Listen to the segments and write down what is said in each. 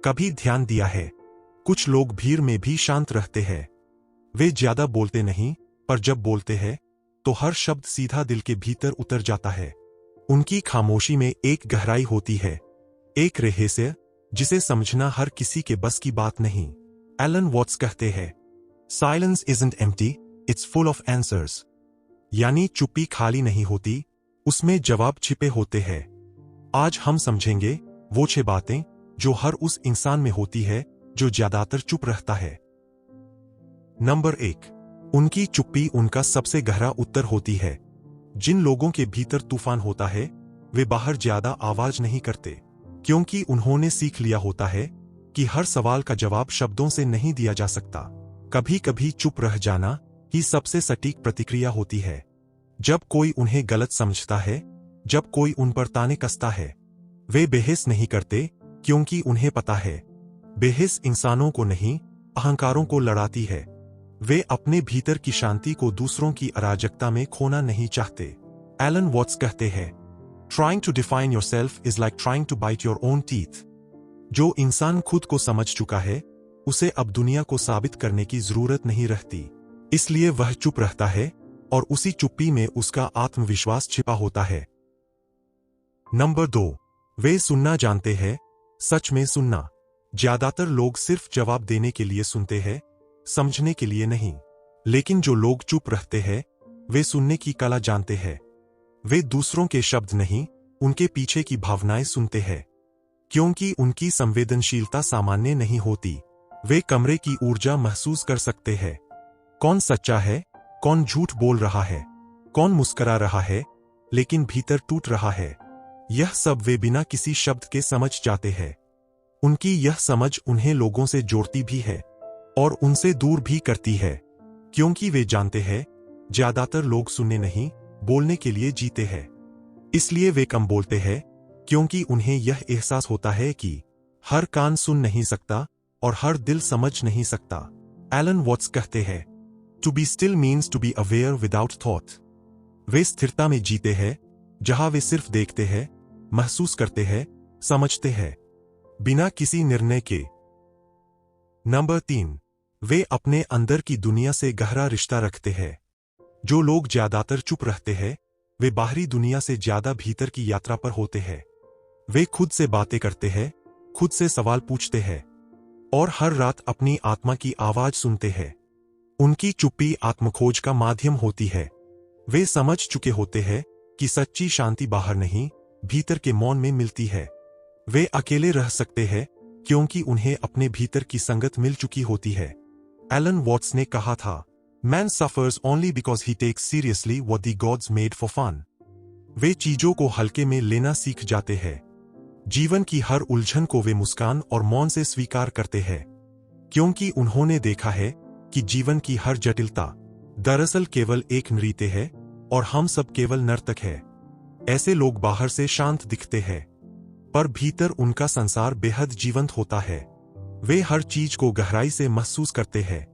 कभी ध्यान दिया है, कुछ लोग भीड़ में भी शांत रहते हैं। वे ज्यादा बोलते नहीं, पर जब बोलते हैं तो हर शब्द सीधा दिल के भीतर उतर जाता है। उनकी खामोशी में एक गहराई होती है, एक रहस्य जिसे समझना हर किसी के बस की बात नहीं। एलन वॉट्स कहते हैं, silence isn't empty, it's full of answers. यानी चुप्पी खाली नहीं होती, उसमें जवाब छिपे होते हैं। आज हम समझेंगे वो 6 बातें जो हर उस इंसान में होती है जो ज्यादातर चुप रहता है। नंबर 1, उनकी चुप्पी उनका सबसे गहरा उत्तर होती है। जिन लोगों के भीतर तूफान होता है वे बाहर ज्यादा आवाज नहीं करते, क्योंकि उन्होंने सीख लिया होता है कि हर सवाल का जवाब शब्दों से नहीं दिया जा सकता। कभी कभी चुप रह जाना ही सबसे सटीक प्रतिक्रिया होती है। जब कोई उन्हें गलत समझता है, जब कोई उन पर ताने कसता है, वे बहस नहीं करते, क्योंकि उन्हें पता है बहस इंसानों को नहीं, अहंकारों को लड़ाती है। वे अपने भीतर की शांति को दूसरों की अराजकता में खोना नहीं चाहते। एलन वॉट्स कहते हैं, trying to define yourself is like trying to bite your own teeth. जो इंसान खुद को समझ चुका है उसे अब दुनिया को साबित करने की जरूरत नहीं रहती, इसलिए वह चुप रहता है और उसी चुप्पी में उसका आत्मविश्वास छिपा होता है। नंबर 2, वे सुनना जानते हैं, सच में सुनना। ज्यादातर लोग सिर्फ जवाब देने के लिए सुनते हैं, समझने के लिए नहीं। लेकिन जो लोग चुप रहते हैं वे सुनने की कला जानते हैं। वे दूसरों के शब्द नहीं, उनके पीछे की भावनाएं सुनते हैं, क्योंकि उनकी संवेदनशीलता सामान्य नहीं होती। वे कमरे की ऊर्जा महसूस कर सकते हैं। कौन सच्चा है, कौन झूठ बोल रहा है, कौन मुस्कुरा रहा है लेकिन भीतर टूट रहा है। यह सब वे बिना किसी शब्द के समझ जाते हैं। उनकी यह समझ उन्हें लोगों से जोड़ती भी है और उनसे दूर भी करती है, क्योंकि वे जानते हैं ज्यादातर लोग सुनने नहीं, बोलने के लिए जीते हैं। इसलिए वे कम बोलते हैं, क्योंकि उन्हें यह एहसास होता है कि हर कान सुन नहीं सकता और हर दिल समझ नहीं सकता। एलन वॉट्स कहते हैं, to be still means to be aware without thought. वे स्थिरता में जीते हैं, जहां वे सिर्फ देखते हैं, महसूस करते हैं, समझते हैं, बिना किसी निर्णय के। नंबर 3, वे अपने अंदर की दुनिया से गहरा रिश्ता रखते हैं। जो लोग ज्यादातर चुप रहते हैं वे बाहरी दुनिया से ज्यादा भीतर की यात्रा पर होते हैं। वे खुद से बातें करते हैं, खुद से सवाल पूछते हैं और हर रात अपनी आत्मा की आवाज सुनते हैं। उनकी चुप्पी आत्मखोज का माध्यम होती है। वे समझ चुके होते हैं कि सच्ची शांति बाहर नहीं, भीतर के मौन में मिलती है। वे अकेले रह सकते हैं क्योंकि उन्हें अपने भीतर की संगत मिल चुकी होती है। एलन वॉट्स ने कहा था, man suffers only because he takes seriously what the gods made for fun. वे चीजों को हल्के में लेना सीख जाते हैं। जीवन की हर उलझन को वे मुस्कान और मौन से स्वीकार करते हैं, क्योंकि उन्होंने देखा है कि जीवन की हर जटिलता दरअसल केवल एक नृत्य है और हम सब केवल नर्तक है। ऐसे लोग बाहर से शांत दिखते हैं, पर भीतर उनका संसार बेहद जीवंत होता है। वे हर चीज को गहराई से महसूस करते हैं।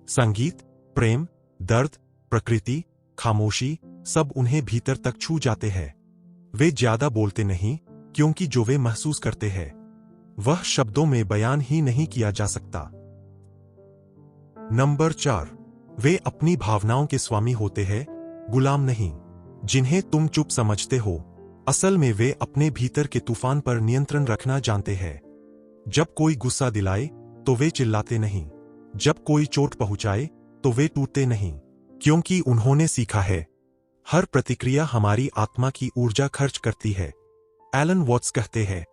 संगीत, प्रेम, दर्द, प्रकृति, खामोशी, सब उन्हें भीतर तक छू जाते हैं। वे ज्यादा बोलते नहीं, क्योंकि जो वे महसूस करते हैं वह शब्दों में बयान ही नहीं किया जा सकता। नंबर 4, वे अपनी भावनाओं के स्वामी होते हैं, गुलाम नहीं। जिन्हें तुम चुप समझते हो, असल में वे अपने भीतर के तूफान पर नियंत्रण रखना जानते हैं। जब कोई गुस्सा दिलाए तो वे चिल्लाते नहीं, जब कोई चोट पहुंचाए तो वे टूटते नहीं, क्योंकि उन्होंने सीखा है हर प्रतिक्रिया हमारी आत्मा की ऊर्जा खर्च करती है। एलन वॉट्स कहते हैं,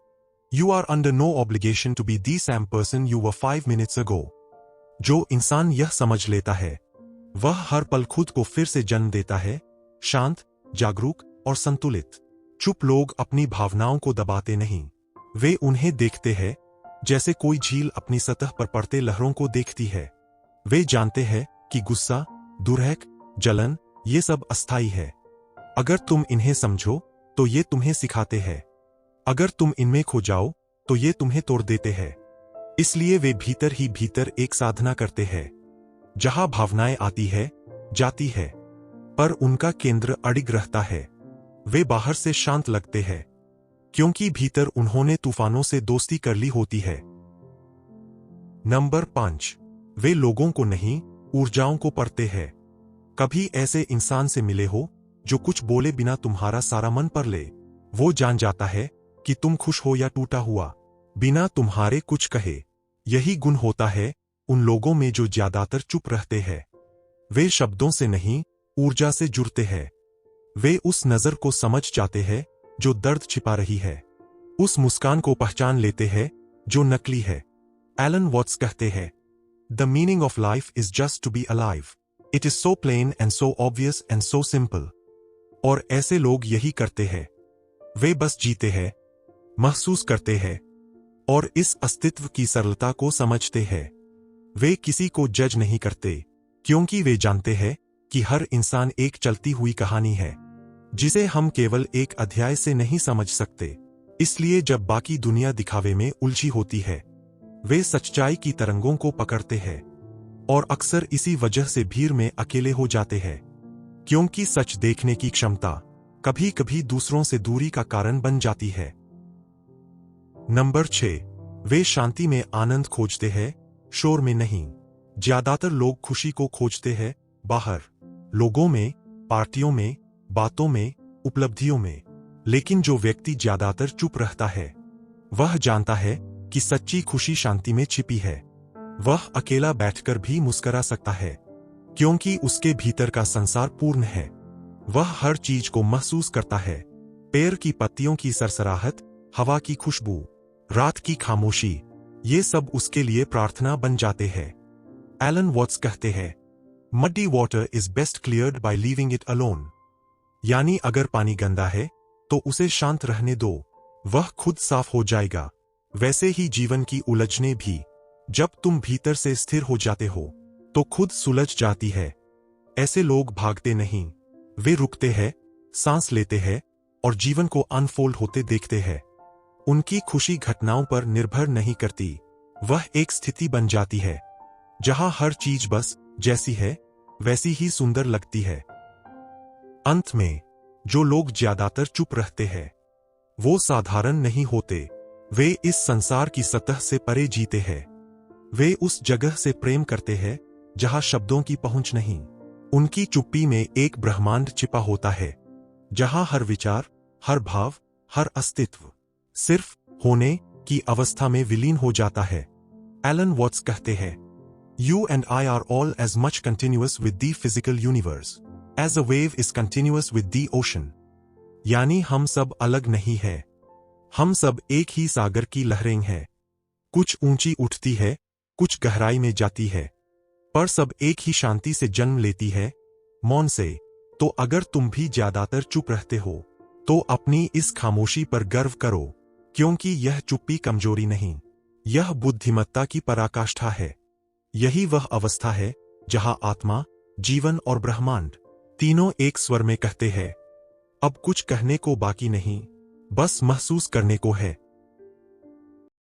you are under no obligation to be the same person you were 5 minutes ago. जो इंसान यह समझ लेता है वह हर पल खुद को फिर से जन्म देता है, शांत, जागरूक और संतुलित। चुप लोग अपनी भावनाओं को दबाते नहीं, वे उन्हें देखते हैं जैसे कोई झील अपनी सतह पर पड़ते लहरों को देखती है। वे जानते हैं कि गुस्सा, दुर्हक, जलन, ये सब अस्थायी है। अगर तुम इन्हें समझो तो ये तुम्हें सिखाते हैं, अगर तुम इनमें खो जाओ तो ये तुम्हें तोड़ देते हैं। इसलिए वे भीतर ही भीतर एक साधना करते हैं, जहां भावनाएं आती है, जाती है, पर उनका केंद्र अडिग रहता है। वे बाहर से शांत लगते हैं, क्योंकि भीतर उन्होंने तूफानों से दोस्ती कर ली होती है। नंबर 5, वे लोगों को नहीं, ऊर्जाओं को पढ़ते हैं। कभी ऐसे इंसान से मिले हो जो कुछ बोले बिना तुम्हारा सारा मन पढ़ ले। वो जान जाता है कि तुम खुश हो या टूटा हुआ, बिना तुम्हारे कुछ कहे। यही गुण होता है उन लोगों में जो ज्यादातर चुप रहते हैं। वे शब्दों से नहीं, ऊर्जा से जुड़ते हैं। वे उस नजर को समझ जाते हैं जो दर्द छिपा रही है, उस मुस्कान को पहचान लेते हैं जो नकली है। एलन वॉट्स कहते हैं, the meaning of life is just to be alive. It is so plain and so obvious and so simple. और ऐसे लोग यही करते हैं। वे बस जीते हैं, महसूस करते हैं और इस अस्तित्व की सरलता को समझते हैं। वे किसी को जज नहीं करते, क्योंकि वे जानते हैं कि हर इंसान एक चलती हुई कहानी है जिसे हम केवल एक अध्याय से नहीं समझ सकते। इसलिए जब बाकी दुनिया दिखावे में उलझी होती है, वे सच्चाई की तरंगों को पकड़ते हैं। और अक्सर इसी वजह से भीड़ में अकेले हो जाते हैं, क्योंकि सच देखने की क्षमता कभी कभी दूसरों से दूरी का कारण बन जाती है। नंबर 6, वे शांति में आनंद खोजते हैं, शोर में नहीं। ज्यादातर लोग खुशी को खोजते हैं बाहर, लोगों में, पार्टियों में, बातों में, उपलब्धियों में। लेकिन जो व्यक्ति ज्यादातर चुप रहता है, वह जानता है कि सच्ची खुशी शांति में छिपी है। वह अकेला बैठकर भी मुस्कुरा सकता है, क्योंकि उसके भीतर का संसार पूर्ण है। वह हर चीज को महसूस करता है, पेड़ की पत्तियों की सरसराहट, हवा की खुशबू, रात की खामोशी, ये सब उसके लिए प्रार्थना बन जाते हैं। एलन वॉट्स कहते हैं, muddy water is best cleared by leaving it alone. यानी अगर पानी गंदा है तो उसे शांत रहने दो, वह खुद साफ हो जाएगा। वैसे ही जीवन की उलझने भी, जब तुम भीतर से स्थिर हो जाते हो तो खुद सुलझ जाती है। ऐसे लोग भागते नहीं, वे रुकते हैं, सांस लेते हैं और जीवन को अनफोल्ड होते देखते हैं। उनकी खुशी घटनाओं पर निर्भर नहीं करती, वह एक स्थिति बन जाती है जहां हर चीज बस जैसी है वैसी ही सुंदर लगती है। अंत में, जो लोग ज्यादातर चुप रहते हैं, वो साधारण नहीं होते। वे इस संसार की सतह से परे जीते हैं। वे उस जगह से प्रेम करते हैं जहां शब्दों की पहुंच नहीं। उनकी चुप्पी में एक ब्रह्मांड छिपा होता है, जहां हर विचार, हर भाव, हर अस्तित्व सिर्फ होने की अवस्था में विलीन हो जाता है। एलन वॉट्स कहते हैं, You and I are all as much continuous with the physical universe as a wave is continuous with the ocean. यानी हम सब अलग नहीं है, हम सब एक ही सागर की लहरें हैं। कुछ ऊंची उठती है, कुछ गहराई में जाती है, पर सब एक ही शांति से जन्म लेती है, मौन से। तो अगर तुम भी ज्यादातर चुप रहते हो, तो अपनी इस खामोशी पर गर्व करो, क्योंकि यह चुप्पी कमजोरी नहीं, यह बुद्धिमत्ता की पराकाष्ठा है। यही वह अवस्था है जहां आत्मा, जीवन और ब्रह्मांड तीनों एक स्वर में कहते हैं, अब कुछ कहने को बाकी नहीं, बस महसूस करने को है।